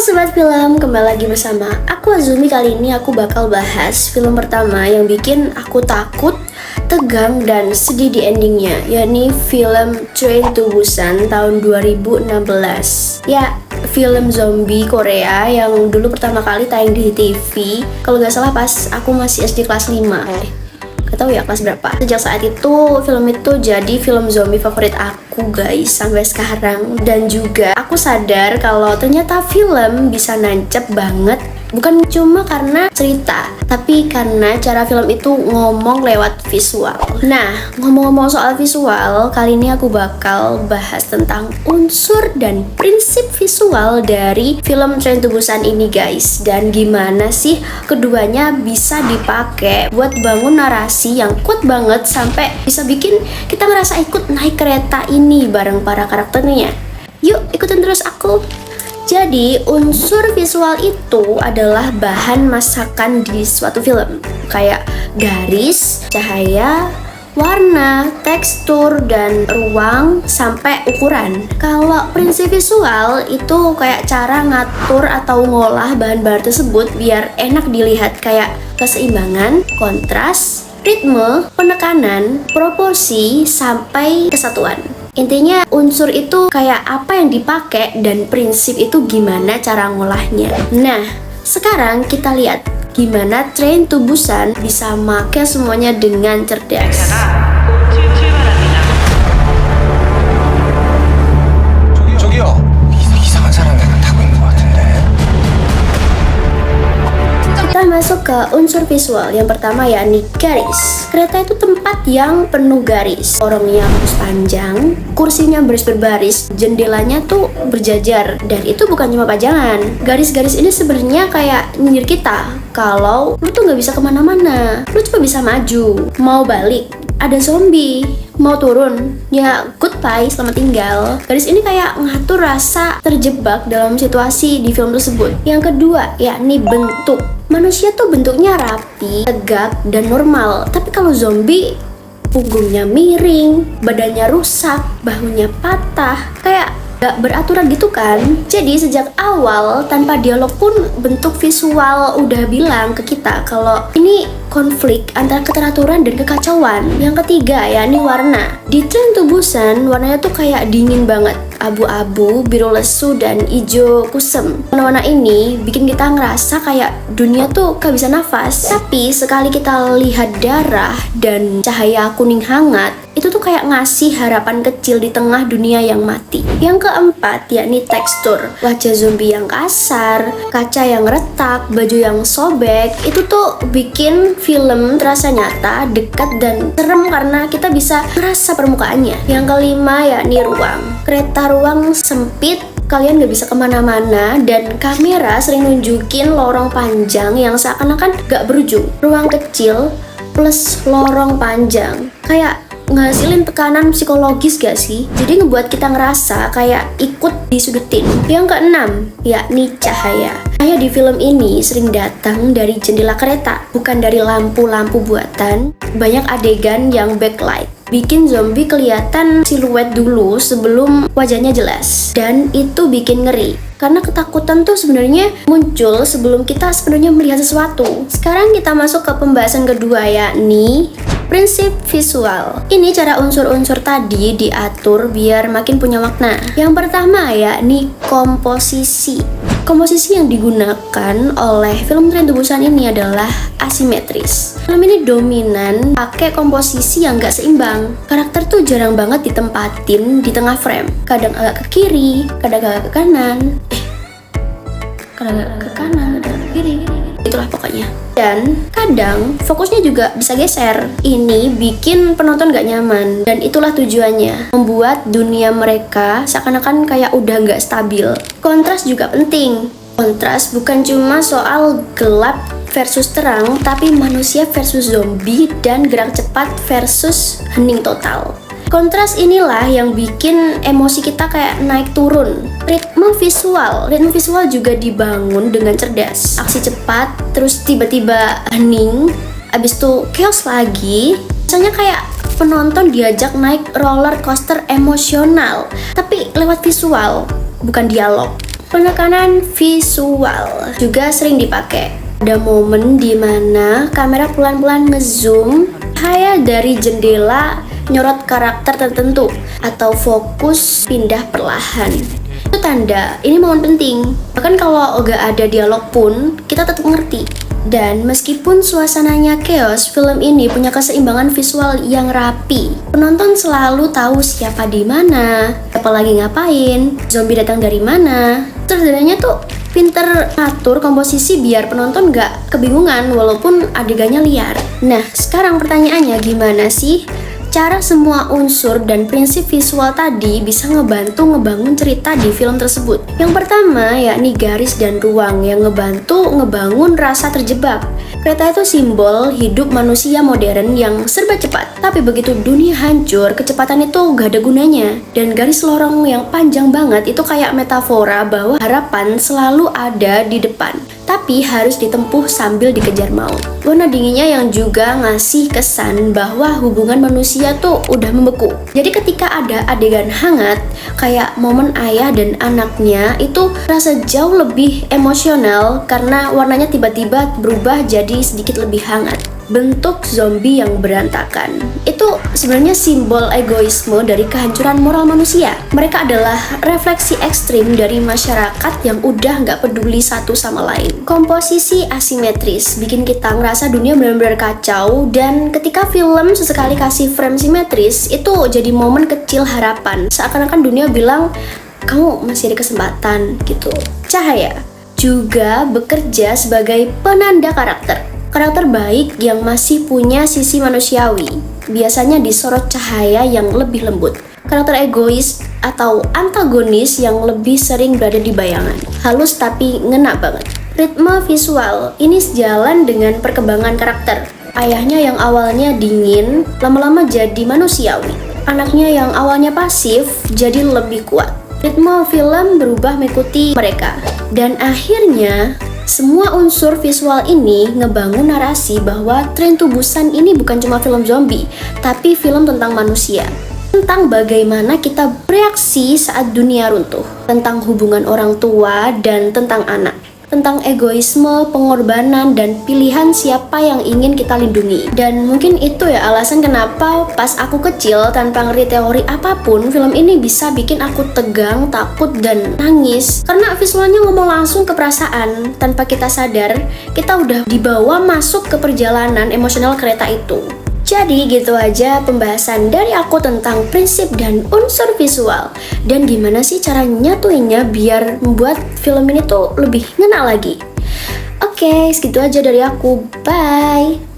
Sobat Film, kembali lagi bersama aku Azumi. Kali ini aku bakal bahas film pertama yang bikin aku takut, tegang, dan sedih di endingnya, yakni film Train to Busan tahun 2016. Ya, film zombie Korea yang dulu pertama kali tayang di TV, kalau gak salah pas aku masih SD kelas 5. Gak tau ya kelas berapa. Sejak saat itu film itu jadi film zombie favorit aku guys sampai sekarang. Dan juga aku sadar kalau ternyata film bisa nancep banget, bukan cuma karena cerita, tapi karena cara film itu ngomong lewat visual. Nah, ngomong-ngomong soal visual, kali ini aku bakal bahas tentang unsur dan prinsip visual dari film Train to Busan ini guys. Dan gimana sih keduanya bisa dipakai buat bangun narasi yang kuat banget sampai bisa bikin kita ngerasa ikut naik kereta ini bareng para karakternya. Yuk ikutin terus aku. Jadi, unsur visual itu adalah bahan masakan di suatu film, kayak garis, cahaya, warna, tekstur, dan ruang, sampai ukuran. Kalau prinsip visual itu kayak cara ngatur atau ngolah bahan-bahan tersebut biar enak dilihat, kayak keseimbangan, kontras, ritme, penekanan, proporsi, sampai kesatuan. Intinya unsur itu kayak apa yang dipakai dan prinsip itu gimana cara ngolahnya. Nah, sekarang kita lihat gimana Train to Busan bisa make semuanya dengan cerdas. 저기요. 이상한 사람이 타고 있는 것 같은데. Kita masuk ke unsur visual. Yang pertama yakni garis. Kereta itu tempat yang penuh garis. Lorongnya harus panjang, kursinya berbaris, jendelanya tuh berjajar, dan itu bukan cuma pajangan. Garis-garis ini sebenarnya kayak nyindir kita kalau lu tuh nggak bisa kemana-mana, lu cuma bisa maju. Mau balik, ada zombie. Mau turun, ya goodbye, selamat tinggal. Garis ini kayak ngatur rasa terjebak dalam situasi di film tersebut. Yang kedua yakni bentuk. Manusia tuh bentuknya rapi, tegak, dan normal. Tapi kalau zombie, punggungnya miring, badannya rusak, bahunya patah, kayak gak beraturan gitu kan. Jadi sejak awal tanpa dialog pun bentuk visual udah bilang ke kita kalau ini konflik antara keteraturan dan kekacauan. Yang ketiga yakni warna. Di Train to Busan warnanya tuh kayak dingin banget, abu-abu, biru lesu, dan hijau kusem. Warna-warna ini bikin kita ngerasa kayak dunia tuh gak bisa nafas. Tapi sekali kita lihat darah dan cahaya kuning hangat, itu tuh kayak ngasih harapan kecil di tengah dunia yang mati. Yang keempat yakni tekstur. Wajah zombie yang kasar, kaca yang retak, baju yang sobek, itu tuh bikin film terasa nyata, dekat, dan serem karena kita bisa merasa permukaannya. Yang kelima yakni ruang. Kereta ruang sempit, kalian gak bisa kemana-mana, dan kamera sering nunjukin lorong panjang yang seakan-akan gak berujung. Ruang kecil plus lorong panjang kayak ngasilin tekanan psikologis gak sih? Jadi ngebuat kita ngerasa kayak ikut disudutin. Yang keenam yakni cahaya. Cahaya di film ini sering datang dari jendela kereta, bukan dari lampu-lampu buatan. Banyak adegan yang backlight, bikin zombie kelihatan siluet dulu sebelum wajahnya jelas, dan itu bikin ngeri karena ketakutan tuh sebenarnya muncul sebelum kita sebenarnya melihat sesuatu. Sekarang kita masuk ke pembahasan kedua yakni prinsip visual. Ini cara unsur-unsur tadi diatur biar makin punya makna. Yang pertama yakni komposisi. Komposisi yang digunakan oleh film Train to Busan ini adalah asimetris. Film ini dominan pakai komposisi yang gak seimbang. Karakter tuh jarang banget ditempatin di tengah frame. Kadang agak ke kiri, kadang agak ke kanan. Kadang agak ke kanan, kadang ke kiri. Itulah pokoknya. Dan kadang fokusnya juga bisa geser. Ini bikin penonton gak nyaman, dan itulah tujuannya, membuat dunia mereka seakan-akan kayak udah gak stabil. Kontras juga penting. Kontras bukan cuma soal gelap versus terang, tapi manusia versus zombie, dan gerak cepat versus hening total. Kontras inilah yang bikin emosi kita kayak naik turun. Ritme visual juga dibangun dengan cerdas. Aksi cepat, terus tiba-tiba hening, abis itu chaos lagi. Rasanya kayak penonton diajak naik roller coaster emosional, tapi lewat visual, bukan dialog. Penekanan visual juga sering dipakai. Ada momen di mana kamera pelan-pelan ngezoom cahaya dari jendela nyorot karakter tertentu atau fokus pindah perlahan. Itu tanda ini momen penting. Bahkan kalau gak ada dialog pun kita tetap ngerti. Dan meskipun suasananya chaos, film ini punya keseimbangan visual yang rapi. Penonton selalu tahu siapa di mana, siapa lagi ngapain, zombie datang dari mana. Sutradaranya tuh pinter ngatur komposisi biar penonton gak kebingungan walaupun adegannya liar. Nah, sekarang pertanyaannya gimana sih cara semua unsur dan prinsip visual tadi bisa ngebantu ngebangun cerita di film tersebut? Yang pertama yakni garis dan ruang yang ngebantu ngebangun rasa terjebak. Kereta itu simbol hidup manusia modern yang serba cepat. Tapi begitu dunia hancur, kecepatan itu gak ada gunanya. Dan garis lorong yang panjang banget itu kayak metafora bahwa harapan selalu ada di depan, tapi harus ditempuh sambil dikejar maut. Warna dinginnya yang juga ngasih kesan bahwa hubungan manusia tuh udah membeku. Jadi ketika ada adegan hangat, kayak momen ayah dan anaknya, itu rasa jauh lebih emosional karena warnanya tiba-tiba berubah jadi sedikit lebih hangat. Bentuk zombie yang berantakan itu sebenarnya simbol egoisme dari kehancuran moral manusia. Mereka adalah refleksi ekstrim dari masyarakat yang udah nggak peduli satu sama lain. Komposisi asimetris bikin kita ngerasa dunia benar-benar kacau, dan ketika film sesekali kasih frame simetris, itu jadi momen kecil harapan. Seakan-akan dunia bilang, kamu masih ada kesempatan gitu. Cahaya juga bekerja sebagai penanda karakter. Karakter baik yang masih punya sisi manusiawi biasanya disorot cahaya yang lebih lembut. Karakter egois atau antagonis yang lebih sering berada di bayangan. Halus tapi ngena banget. Ritme visual ini sejalan dengan perkembangan karakter. Ayahnya yang awalnya dingin, lama-lama jadi manusiawi. Anaknya yang awalnya pasif, jadi lebih kuat. Ritme film berubah mengikuti mereka. Dan akhirnya semua unsur visual ini ngebangun narasi bahwa Train to Busan ini bukan cuma film zombie, tapi film tentang manusia. Tentang bagaimana kita bereaksi saat dunia runtuh. Tentang hubungan orang tua dan tentang anak. Tentang egoisme, pengorbanan, dan pilihan siapa yang ingin kita lindungi. Dan mungkin itu ya alasan kenapa pas aku kecil tanpa ngerti teori apapun, film ini bisa bikin aku tegang, takut, dan nangis. Karena visualnya ngomong langsung ke perasaan. Tanpa kita sadar, kita udah dibawa masuk ke perjalanan emosional kereta itu. Jadi gitu aja pembahasan dari aku tentang prinsip dan unsur visual. Dan gimana sih cara nyatuinnya biar membuat film ini tuh lebih ngena lagi. Oke, segitu aja dari aku. Bye!